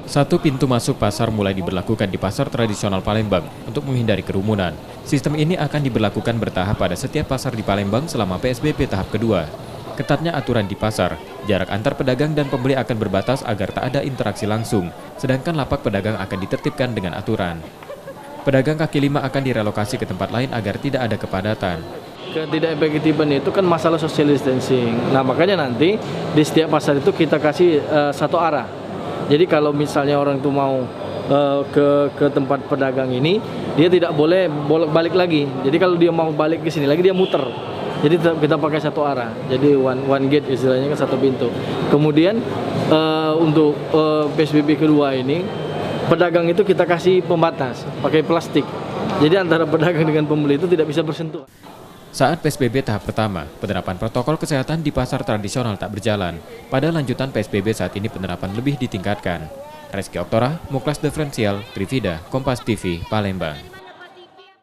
Satu pintu masuk pasar mulai diberlakukan di pasar tradisional Palembang untuk menghindari kerumunan. Sistem ini akan diberlakukan bertahap pada setiap pasar di Palembang selama PSBB tahap kedua. Ketatnya aturan di pasar, jarak antar pedagang dan pembeli akan berbatas agar tak ada interaksi langsung, sedangkan lapak pedagang akan ditertibkan dengan aturan. Pedagang kaki lima akan direlokasi ke tempat lain agar tidak ada kepadatan. Ketidakefektifan itu kan masalah social distancing. Nah, makanya nanti di setiap pasar itu kita kasih satu arah. Jadi kalau misalnya orang itu mau ke tempat pedagang ini, dia tidak boleh bolak-balik lagi. Jadi kalau dia mau balik ke sini lagi, dia muter. Jadi kita pakai satu arah. Jadi one gate istilahnya kan, satu pintu. Kemudian untuk PSBB kedua ini, pedagang itu kita kasih pembatas pakai plastik. Jadi antara pedagang dengan pembeli itu tidak bisa bersentuhan. Saat PSBB tahap pertama, penerapan protokol kesehatan di pasar tradisional tak berjalan. Pada lanjutan PSBB saat ini penerapan lebih ditingkatkan. Reski Oktora, Muklas Diferensial, Trivida, Kompas TV, Palembang.